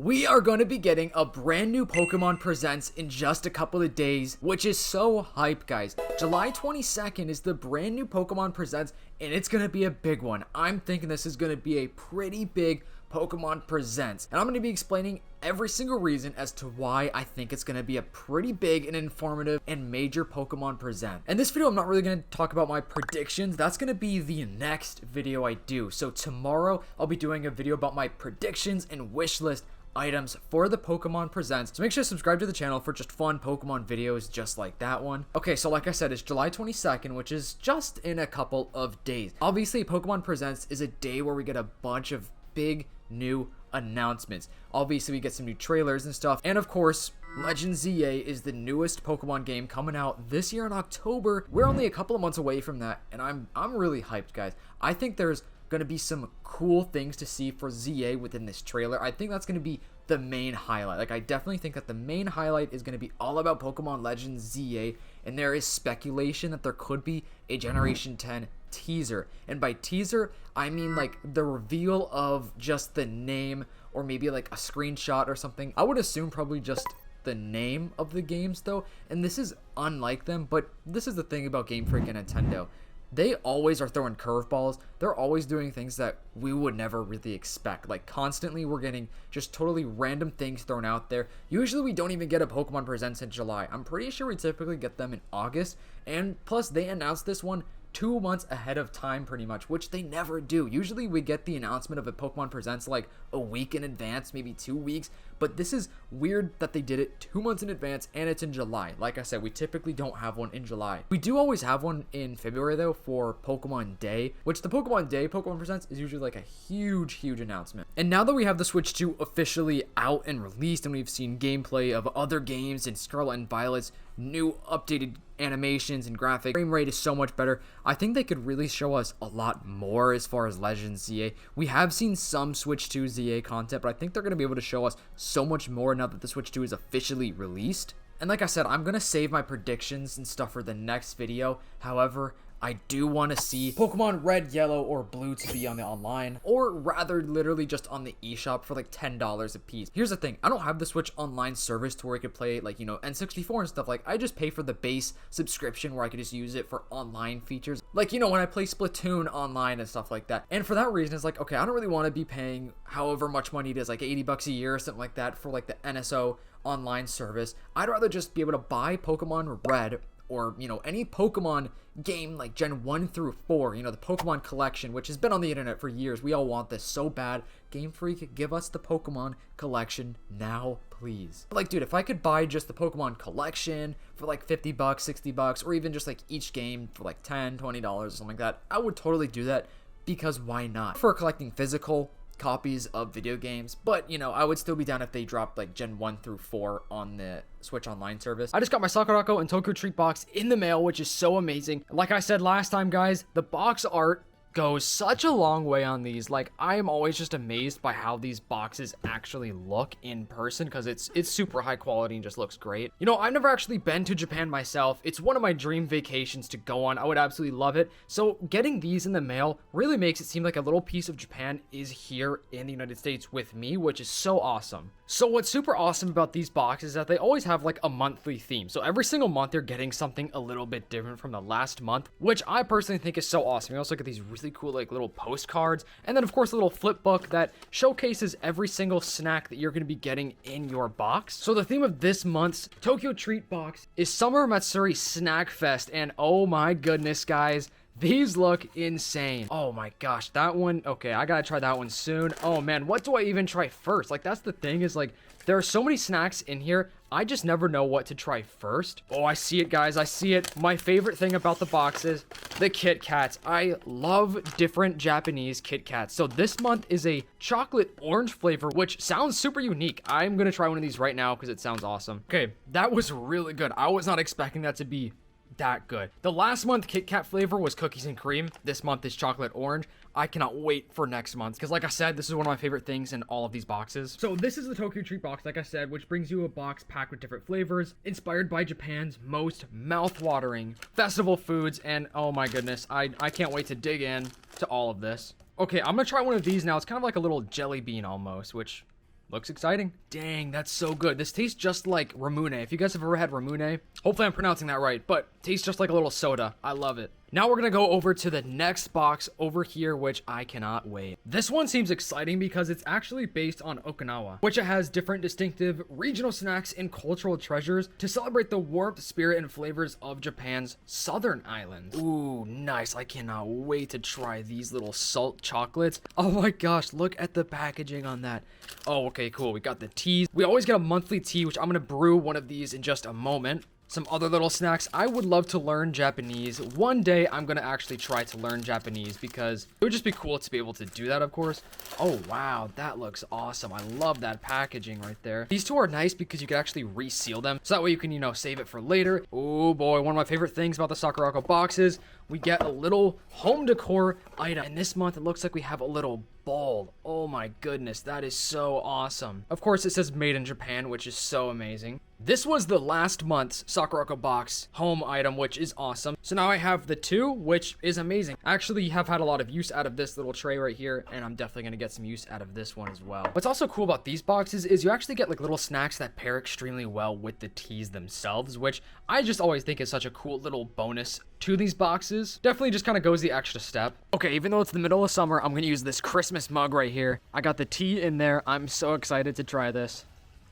we are going to be getting a brand new Pokemon Presents in just a couple of days, which is so hype, guys. July 22nd is the brand new Pokemon Presents, and it's going to be a big one. I'm thinking this is going to be a pretty big Pokemon Presents, and I'm going to be explaining every single reason as to why I think it's going to be a pretty big and informative and major Pokemon Present. In this video, I'm not really going to talk about my predictions. That's going to be the next video I do. So tomorrow, I'll be doing a video about my predictions and wish list items for the Pokemon Presents. So make sure to subscribe to the channel for just fun Pokemon videos just like that one. Okay, so like I said, it's July 22nd, which is just in a couple of days. Obviously, Pokemon Presents is a day where we get a bunch of big new announcements. Obviously, we get some new trailers and stuff, and of course, Legends ZA is the newest Pokemon game coming out this year in October. We're only a couple of months away from that, and I'm really hyped, guys. I think there's gonna be some cool things to see for ZA within this trailer. I think that's gonna be the main highlight. Like, I definitely think that the main highlight is gonna be all about Pokemon Legends ZA, and there is speculation that there could be a Generation 10 teaser. And by teaser, I mean like the reveal of just the name, or maybe like a screenshot or something. I would assume probably just the name of the games though, and this is unlike them, but this is the thing about Game Freak and Nintendo. They always are throwing curveballs. They're always doing things that we would never really expect. Like, constantly we're getting just totally random things thrown out there. Usually we don't even get a Pokemon Presents in July. I'm pretty sure we typically get them in August. And plus, they announced this one 2 months ahead of time pretty much, which they never do. Usually we get the announcement of a Pokemon Presents like a week in advance, maybe 2 weeks, but this is weird that they did it 2 months in advance and it's in July. Like I said, we typically don't have one in July. We do always have one in February though for Pokemon Day, which the Pokemon Day Pokemon Presents is usually like a huge announcement. And now that we have the Switch 2 officially out and released, and we've seen gameplay of other games in Scarlet and Violet's new updated animations and graphics, frame rate is so much better. I think they could really show us a lot more as far as Legends ZA. We have seen some Switch 2 ZA content, but I think they're going to be able to show us so much more now that the Switch 2 is officially released. And like I said, I'm going to save my predictions and stuff for the next video. However, I do want to see Pokemon Red, Yellow, or Blue to be on the online, or rather literally just on the eShop for like $10 a piece. Here's the thing, I don't have the Switch online service to where I could play like, you know, N64 and stuff. Like, I just pay for the base subscription where I could just use it for online features. Like, you know, when I play Splatoon online and stuff like that. And for that reason, it's like, okay, I don't really want to be paying however much money it is, like 80 bucks a year or something like that for like the NSO online service. I'd rather just be able to buy Pokemon Red, or, you know, any Pokemon game like Gen 1 through 4, you know, the Pokemon collection, which has been on the internet for years. We all want this so bad. Game Freak, give us the Pokemon collection now, please. But like, dude, if I could buy just the Pokemon collection for like 50 bucks, 60 bucks, or even just like each game for like $10, $20 or something like that, I would totally do that, because why not? For collecting physical copies of video games, but you know, I would still be down if they dropped like Gen 1 through 4 on the Switch online service. I just got my Sakuraco and Tokyo Treat box in the mail, which is so amazing. Like I said last time, guys, the box art goes such a long way on these. Like, I am always just amazed by how these boxes actually look in person, because it's super high quality and just looks great. You know, I've never actually been to Japan myself. It's one of my dream vacations to go on. I would absolutely love it. So getting these in the mail really makes it seem like a little piece of Japan is here in the United States with me, which is so awesome. So what's super awesome about these boxes is that they always have like a monthly theme. So every single month you're getting something a little bit different from the last month, which I personally think is so awesome. You also get these really cool like little postcards, and then of course a little flip book that showcases every single snack that you're going to be getting in your box. So the theme of this month's Tokyo Treat box is Summer Matsuri Snack Fest, and oh my goodness, guys, these look insane. Oh my gosh, that one, okay, I gotta try that one soon. Oh man, what do I even try first? Like, that's the thing, is like, there are so many snacks in here, I just never know what to try first. Oh, I see it, guys, I see it. My favorite thing about the box is the Kit Kats. I love different Japanese Kit Kats. So this month is a chocolate orange flavor, which sounds super unique. I'm gonna try one of these right now because it sounds awesome. Okay, that was really good. I was not expecting that to be that good. The last month Kit Kat flavor was cookies and cream. This month is chocolate orange. I cannot wait for next month, because like I said, this is one of my favorite things in all of these boxes. So this is the Tokyo Treat box, like I said, which brings you a box packed with different flavors, inspired by Japan's most mouth-watering festival foods, and oh my goodness, I can't wait to dig in to all of this. Okay, I'm gonna try one of these now. It's kind of like a little jelly bean almost, which Looks exciting. Dang, that's so good. This tastes just like Ramune. If you guys have ever had Ramune, hopefully I'm pronouncing that right, but tastes just like a little soda. I love it. Now we're gonna go over to the next box over here, which I cannot wait. This one seems exciting because it's actually based on Okinawa, which it has different distinctive regional snacks and cultural treasures to celebrate the warmth, spirit, and flavors of Japan's southern islands. Ooh, nice. I cannot wait to try these little salt chocolates. Oh my gosh, look at the packaging on that. Oh, okay, cool. We got the teas. We always get a monthly tea, which I'm gonna brew one of these in just a moment. Some other little snacks. I would love to learn Japanese. One day, I'm going to actually try to learn Japanese because it would just be cool to be able to do that, of course. Oh, wow. That looks awesome. I love that packaging right there. These two are nice because you can actually reseal them. So that way you can, save it for later. Oh, boy. One of my favorite things about the Sakuraco boxes, we get a little home decor item. And this month, it looks like we have a little bowl. Oh, my goodness. That is so awesome. Of course, it says made in Japan, which is so amazing. This was the last month's Sakuraco box home item, which is awesome. So now I have the two, which is amazing. I actually have had a lot of use out of this little tray right here, and I'm definitely going to get some use out of this one as well. What's also cool about these boxes is you actually get like little snacks that pair extremely well with the teas themselves, which I just always think is such a cool little bonus to these boxes. Definitely just kind of goes the extra step. Okay, even though it's the middle of summer, I'm going to use this Christmas mug right here. I got the tea in there. I'm so excited to try this.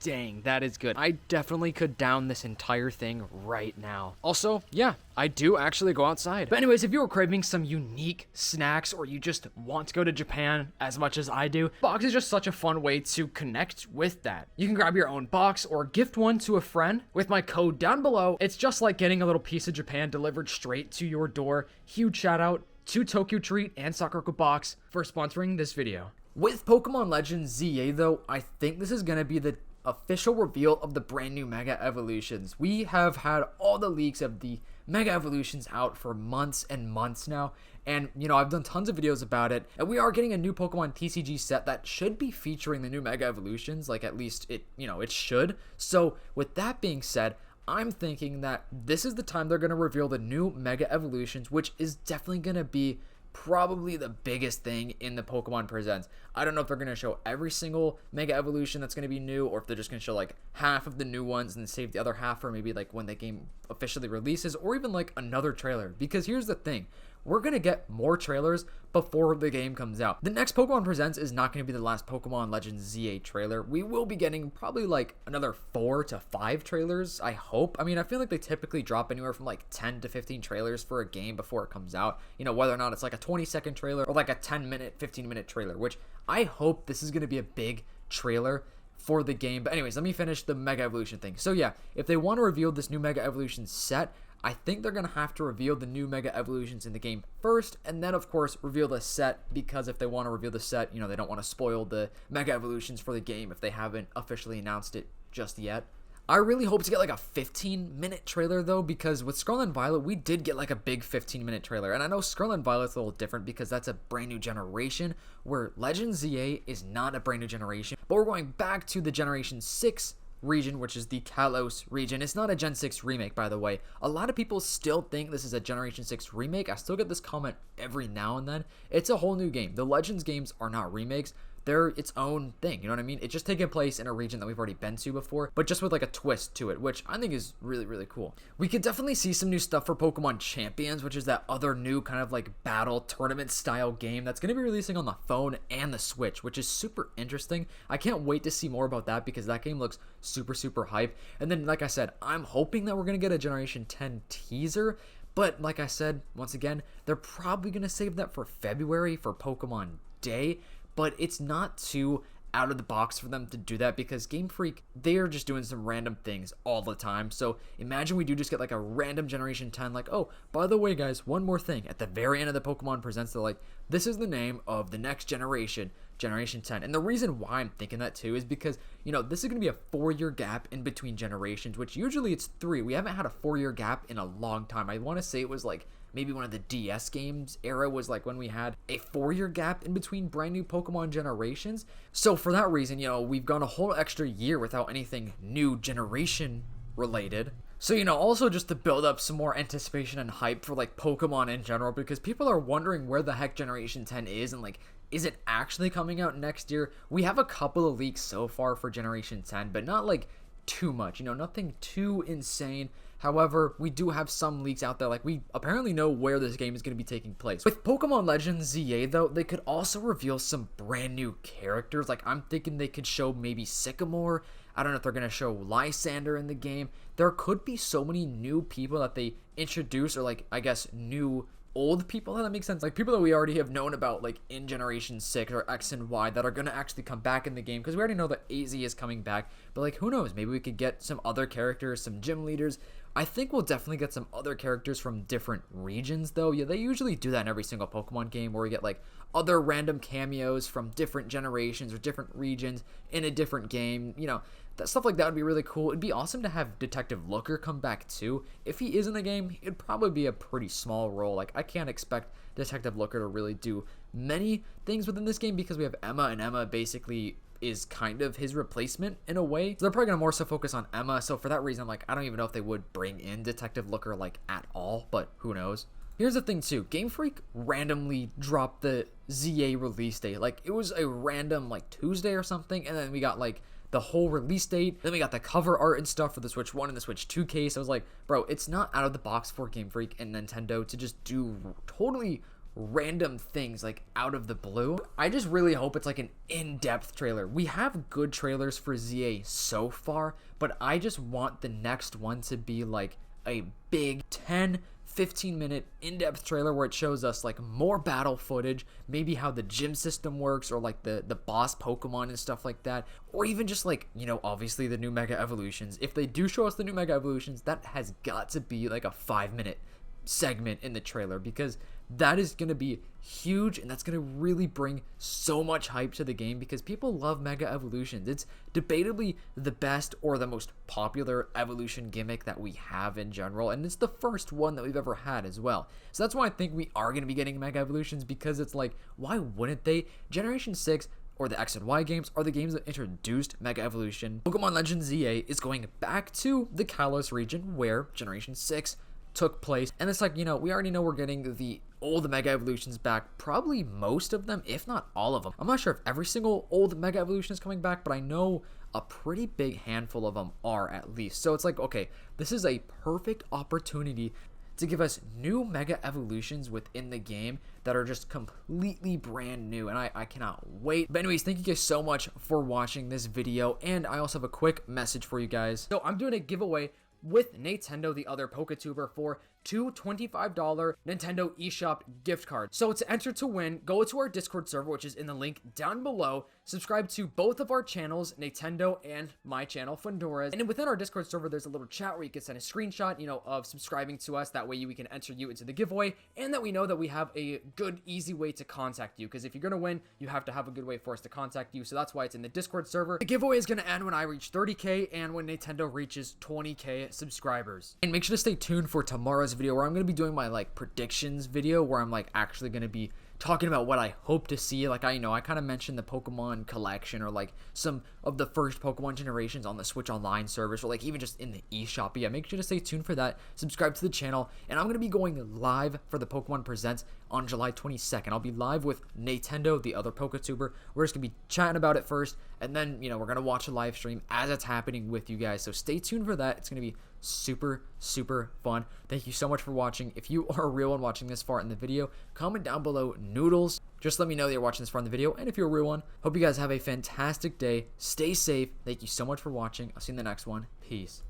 Dang, that is good. I definitely could down this entire thing right now. Also, yeah, I do actually go outside. But anyways, if you were craving some unique snacks or you just want to go to Japan as much as I do, box is just such a fun way to connect with that. You can grab your own box or gift one to a friend with my code down below. It's just like getting a little piece of Japan delivered straight to your door. Huge shout out to Tokyo Treat and Sakuraco Box for sponsoring this video. With Pokemon Legends ZA though, I think this is going to be the official reveal of the brand new Mega Evolutions. We have had all the leaks of the Mega Evolutions out for months and months now, and I've done tons of videos about it, and we are getting a new Pokemon TCG set that should be featuring the new Mega Evolutions, like at least it should. So with that being said, I'm thinking that this is the time they're going to reveal the new Mega Evolutions, which is definitely going to be probably the biggest thing in the Pokemon Presents. I don't know if they're going to show every single Mega Evolution that's going to be new, or if they're just going to show like half of the new ones and save the other half for maybe like when the game officially releases, or even like another trailer. Because here's the thing, we're going to get more trailers before the game comes out. The next Pokemon Presents is not going to be the last Pokemon Legends ZA trailer. We will be getting probably like another 4 to 5 trailers, I hope. I mean, I feel like they typically drop anywhere from like 10 to 15 trailers for a game before it comes out. Whether or not it's like a 20-second trailer or like a 10-minute, 15-minute trailer, which I hope this is going to be a big trailer for the game. But anyways, let me finish the Mega Evolution thing. So yeah, if they want to reveal this new Mega Evolution set, I think they're going to have to reveal the new Mega Evolutions in the game first, and then, of course, reveal the set, because if they want to reveal the set, they don't want to spoil the Mega Evolutions for the game if they haven't officially announced it just yet. I really hope to get like a 15-minute trailer though, because with Scarlet and Violet, we did get like a big 15-minute trailer. And I know Scarlet and Violet's a little different because that's a brand new generation, where Legends ZA is not a brand new generation, but we're going back to the Generation 6 region, which is the Kalos region. It's not a Gen 6 remake, by the way. A lot of people still think this is a Generation 6 remake. I still get this comment every now and then. It's a whole new game. The Legends games are not remakes. They're its own thing, you know what I mean? It's just taking place in a region that we've already been to before, but just with like a twist to it, which I think is really, really cool. We could definitely see some new stuff for Pokemon Champions, which is that other new kind of like battle tournament style game that's going to be releasing on the phone and the Switch, which is super interesting. I can't wait to see more about that because that game looks super, super hype. And then, like I said, I'm hoping that we're going to get a Generation 10 teaser. But like I said, once again, they're probably going to save that for February for Pokemon Day. But it's not too out of the box for them to do that because Game Freak, they are just doing some random things all the time. So imagine we do just get like a random Generation 10, like, oh, by the way, guys, one more thing. At the very end of the Pokemon Presents, they're like, this is the name of the next generation, Generation 10. And the reason why I'm thinking that too is because, this is going to be a 4-year gap in between generations, which usually it's 3. We haven't had a 4-year gap in a long time. I want to say it was like maybe one of the DS games era was like when we had a 4-year gap in between brand new Pokemon generations. So for that reason, we've gone a whole extra year without anything new generation related. So, also just to build up some more anticipation and hype for like Pokemon in general, because people are wondering where the heck Generation 10 is, and like Is it actually coming out next year? We have a couple of leaks so far for Generation 10, but not like too much, you know, nothing too insane. However, we do have some leaks out there, like we apparently know where this game is going to be taking place. With Pokemon Legends ZA though, they could also reveal some brand new characters. Like I'm thinking they could show maybe Sycamore. I don't know if they're going to show Lysander in the game. There could be so many new people that they introduce, or like, I guess, new old people, that makes sense, like people that we already have known about like in Generation 6 or X and Y that are going to actually come back in the game, because we already know that AZ is coming back, but like who knows, maybe we could get some other characters, some gym leaders. I think we'll definitely get some other characters from different regions though. Yeah, they usually do that in every single Pokemon game, where we get like other random cameos from different generations or different regions in a different game, you know. That stuff like that would be really cool. It'd be awesome to have Detective Looker come back too. If he is in the game, it'd probably be a pretty small role. Like I can't expect Detective Looker to really do many things within this game, because we have Emma, and Emma basically is kind of his replacement in a way. So they're probably gonna more so focus on Emma. So for that reason, I'm like, I don't even know if they would bring in Detective Looker like at all, but who knows. Here's the thing too, Game Freak randomly dropped the ZA release date. Like it was a random like Tuesday or something, and then we got like the whole release date, then we got the cover art and stuff for the Switch 1 and the Switch 2 case. I was like, bro, it's not out of the box for Game Freak and Nintendo to just do totally random things like out of the blue. I just really hope it's like an in-depth trailer. We have good trailers for ZA so far, but I just want the next one to be like a big 10-15-minute in-depth trailer where it shows us like more battle footage, maybe how the gym system works, or like the boss Pokemon and stuff like that, or even just like, you know, obviously the new Mega Evolutions. If they do show us the new Mega Evolutions, that has got to be like a 5-minute segment in the trailer, because that is going to be huge, and that's going to really bring so much hype to the game, because people love Mega Evolutions. It's debatably the best or the most popular evolution gimmick that we have in general, and it's the first one that we've ever had as well. So that's why I think we are going to be getting Mega Evolutions, because it's like, why wouldn't they? Generation 6 or the X and Y games are the games that introduced Mega Evolution. Pokemon Legends ZA is going back to the Kalos region where Generation 6 took place, and it's like, you know, we already know we're getting the old Mega Evolutions back, probably most of them, if not all of them. I'm not sure if every single old Mega Evolution is coming back, but I know a pretty big handful of them are at least. So it's like, okay, this is a perfect opportunity to give us new Mega Evolutions within the game that are just completely brand new, and I cannot wait. But anyways, thank you guys so much for watching this video, and I also have a quick message for you guys. So I'm doing a giveaway with Nintendo, the other PokeTuber, for two $25 Nintendo eShop gift cards. So to enter to win, go to our Discord server, which is in the link down below. Subscribe to both of our channels, Nintendo and my channel, Fundores. And within our Discord server, there's a little chat where you can send a screenshot, you know, of subscribing to us. That way we can enter you into the giveaway, and that we know that we have a good, easy way to contact you. Because if you're going to win, you have to have a good way for us to contact you. So that's why it's in the Discord server. The giveaway is going to end when I reach 30K and when Nintendo reaches 20K subscribers. And make sure to stay tuned for tomorrow's video, where I'm going to be doing my like predictions video, where I'm like actually going to be talking about what I hope to see. Like I kind of mentioned the Pokemon collection, or like some of the first Pokemon generations on the Switch Online service, or like even just in the eShop. But yeah, make sure to stay tuned for that. Subscribe to the channel, and I'm going to be going live for the Pokemon Presents on July 22nd. I'll be live with Nintendo, the other PokeTuber. We're just going to be chatting about it first, and then, you know, we're going to watch a live stream as it's happening with you guys. So stay tuned for that. It's going to be super fun. Thank you so much for watching. If you are a real one watching this far in the video, comment down below noodles. Just let me know that you're watching this far in the video, and if you're a real one, hope you guys have a fantastic day. Stay safe. Thank you so much for watching. I'll see you in the next one. Peace.